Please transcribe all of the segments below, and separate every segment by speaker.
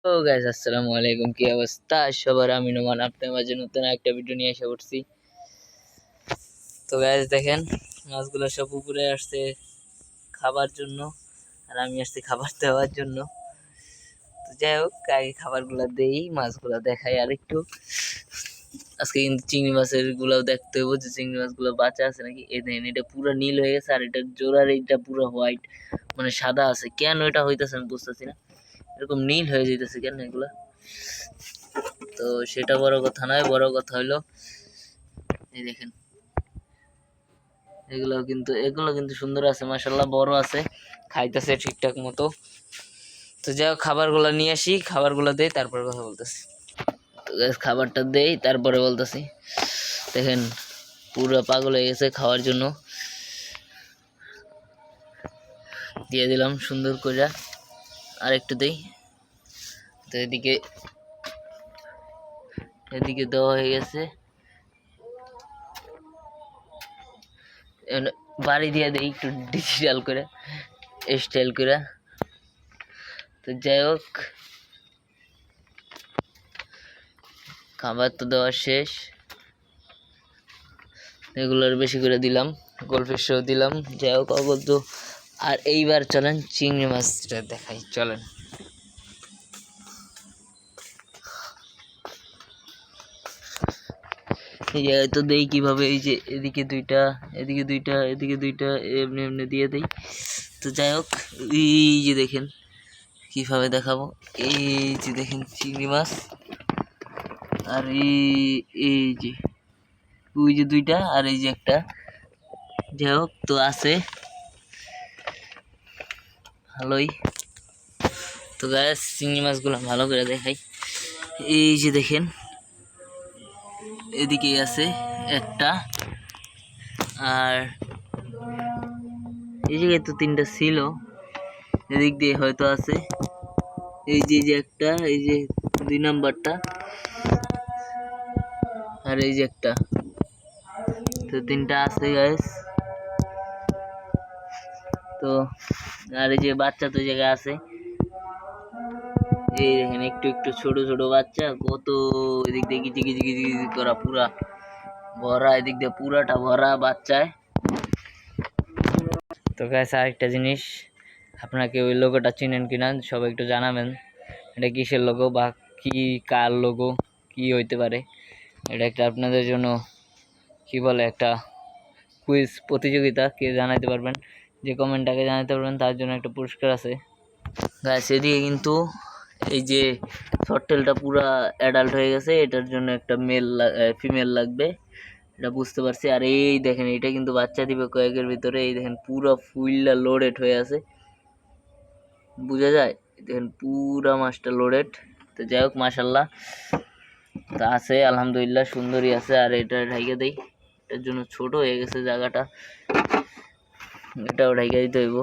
Speaker 1: তো গাইস আসসালামু আলাইকুম, কি অবস্থা সবার? আমি নোমান আপনার মাঝে নতুন একটা ভিডিও নিয়ে এসে পড়ছি। তো গাইস দেখেন, মাছগুলো সব উপরে আসছে খাবার জন্য, আর আমি আসছি খাবার দেওয়ার জন্য। তো যাই হোক, আগে খাবারগুলো দেই, মাছগুলো দেখাই আর একটু। আজকে কিন্তু চিংড়ি মাছের গুলাও দেখতে হইব যে চিংড়ি মাছগুলো বাঁচা আছে নাকি। এই দেখেন, এটা পুরো নীল হয়ে গেছে, আর এটা জোড়ার এইটা পুরো হোয়াইট, মানে সাদা আছে। কেন এটা হইতেছে আমি বুঝতেছি না, এরকম নীল হয়ে যাইতেছে কেন এগুলা। তো সেটা বড় কথা নয়, বড় কথা হলো এই দেখেন, এগুলো কিন্তু সুন্দর আছে, মাশাআল্লাহ বড় আছে, খাইতেছে ঠিকঠাক মতো। তো যাই হোক, খাবারগুলো নিয়ে আসি, খাবারগুলো দেই, তারপরে কথা বলতেছি। তো guys, খাবারটা দেই তারপরে বলতেছি। দেখেন, পুরো পাগল হয়ে গেছে খাওয়ার জন্য। দিয়ে দিলাম সুন্দর করে, আর একটু দেই। তো এদিকে এদিকে দেওয়া হয়ে গেছে, বাড়ি দিয়ে দেই একটু ডিজিটাল করে, স্টাইল করে। তো যাই হোক, খাবার তো দেওয়া শেষ, এগুলোর বেশি করে দিলাম, গোলফিশও দিলাম। যাই হোক অগত্য। আর এইবার চলেন চিংড়ি মাছটা দেখাই, চলেন। এই জায়গায় তো দেই কিভাবে, এই যে এদিকে দুইটা, এদিকে দুইটা, এদিকে দুইটা, এমনি এমনি দিয়ে দেই। তো যাই হোক, এই যে দেখেন কিভাবে দেখাবো, এই যে দেখেন চিংড়ি মাছ, আর এই যে ওই যে দুইটা, আর এই যে একটা। যাই হোক, তো আছে ভালোই। তো গাছ চিংড়ি মাছগুলো ভালো করে দেখাই, এই যে দেখেন এদিকে আছে একটা, আর এই জায়গায় তো তিনটা ছিল, এদিক দিয়ে হয়তো আছে। এই যে একটা, এই যে 2 নাম্বারটা, আর এই যে একটা। তো তিনটা আছে গাইস। তো আর এই যে বাচ্চা তো জায়গায় আছে, এই দেখেন একটু একটু ছোট ছোট বাচ্চা কত। এদিক দিয়ে গিজি গিজি গিজি গিজি করা পুরা ভরা, এদিক দিয়ে পুরাটা ভরা বাচ্চায়। তো গাইস আরেকটা জিনিস, আপনারা কেউ ওই লোগোটা চিনেন কিনা সবাই একটু জানাবেন, এটা কিসের লোগো বা কি, কার লোগো, কি হইতে পারে। এটা একটা আপনাদের জন্য কি বলে, একটা কুইজ প্রতিযোগিতা, কে জানাইতে পারবেন, যে কমেন্টটাকে জানাতে পারবেন তার জন্য একটা পুরস্কার আছে। গাইস এদিকে কিন্তু এই যে শর্টেলটা পুরা অ্যাডাল্ট হয়ে গেছে, এটার জন্য একটা ফিমেল লাগবে, এটা বুঝতে পারছি। আর এই দেখেন, এটা কিন্তু বাচ্চা দিবে কয়েকের ভিতরে। এই দেখেন পুরো ফুলটা লোডেড হয়ে আছে, বোঝা যায়। দেখেন পুরা মাছটা লোডেড। তো যাই হোক, মাশাল্লাহ তা আছে, আলহামদুলিল্লাহ সুন্দরই আছে। আর এটা ঢাইকা দেই, এটার জন্য ছোট হয়ে গেছে জায়গাটা, এটাও ঢাইকা দিতে হইব।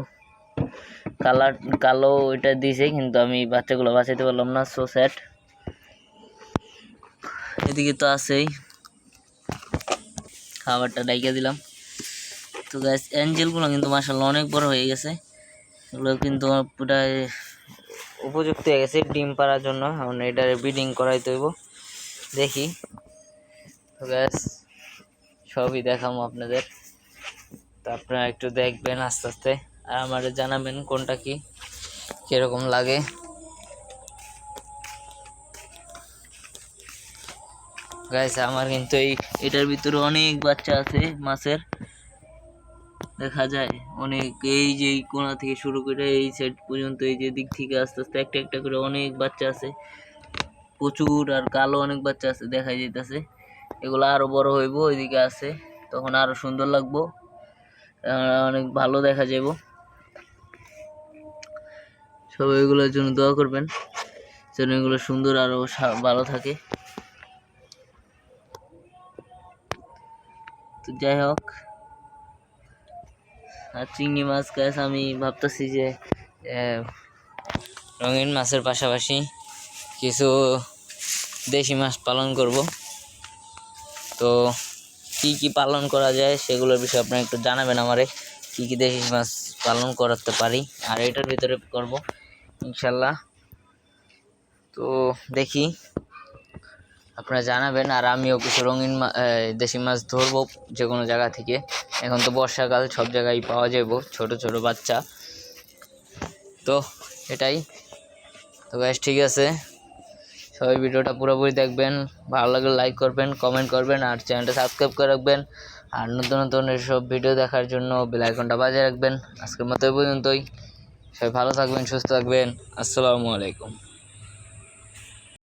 Speaker 1: কালার কালো এটা দিয়েছে, কিন্তু আমি বাচ্চাগুলো বাঁচাইতে পারলাম না, সো স্যাড। এদিকে তো আছেই, খাবারটা ডাইকা দিলাম। তো গ্যাস অ্যাঞ্জেলগুলো কিন্তু মাশাআল্লাহ অনেক বড় হয়ে গেছে, এগুলো কিন্তু প্রায় উপযুক্ত হয়ে গেছে ডিম পাড়ার জন্য। এখন এটার ব্রিডিং করাইতে হইব, দেখি। তো গ্যাস সবই দেখাবো আপনাদের, তো আপনারা একটু দেখবেন আস্তে আস্তে, আর আমাদের জানাবেন কোনটা কি কিরকম লাগে। গাইস আমার কিন্তু এটার ভিতরে অনেক বাচ্চা আছে মাছের, দেখা যায় অনেক। এই যে এই কোণা থেকে শুরু করে এই সাইড পর্যন্ত, এই যে দিক থেকে আস্তে আস্তে একটা একটা করে অনেক বাচ্চা আছে প্রচুর, আর কালো অনেক বাচ্চা আছে দেখা যাইতেছে। এগুলো আরো বড় হইব, ওইদিকে আছে, তখন আরো সুন্দর লাগবো, অনেক ভালো দেখা যাবো। সবাই এগুলোর জন্য দোয়া করবেন যেন এগুলো সুন্দর আরো ভালো থাকে। তো যাই হোক, আর চিংড়ি মাছ গাছ আমি ভাবতেছি যে রঙিন মাছের পাশাপাশি কিছু দেশি মাছ পালন করব। তো কি কি পালন করা যায় সেগুলোর বিষয়ে আপনারা একটু জানাবেন আমারে, কি কি দেশি মাছ পালন করাতে পারি, আর এটার ভিতরে করব ইনশাল্লাহ। তো দেখি, আপনারা জানাবেন। আর আমিও কিছু রঙিন দেশি মাছ ধরবো যে কোনো জায়গা থেকে। এখন তো বর্ষাকাল, সব জায়গায় পাওয়া যাবে ছোট ছোট বাচ্চা। তো এটাই। তো গাইস, ঠিক আছে, সবাই ভিডিওটা পুরোপুরি দেখবেন, ভালো লাগলে লাইক করবেন, কমেন্ট করবেন, আর চ্যানেলটা সাবস্ক্রাইব করে রাখবেন। আর নতুন নতুন এসব ভিডিও দেখার জন্য বেল আইকনটা বাজিয়ে রাখবেন। আজকের মতো এই পর্যন্তই। সবাই ভালো থাকবেন, সুস্থ থাকবেন। আসসালামু আলাইকুম।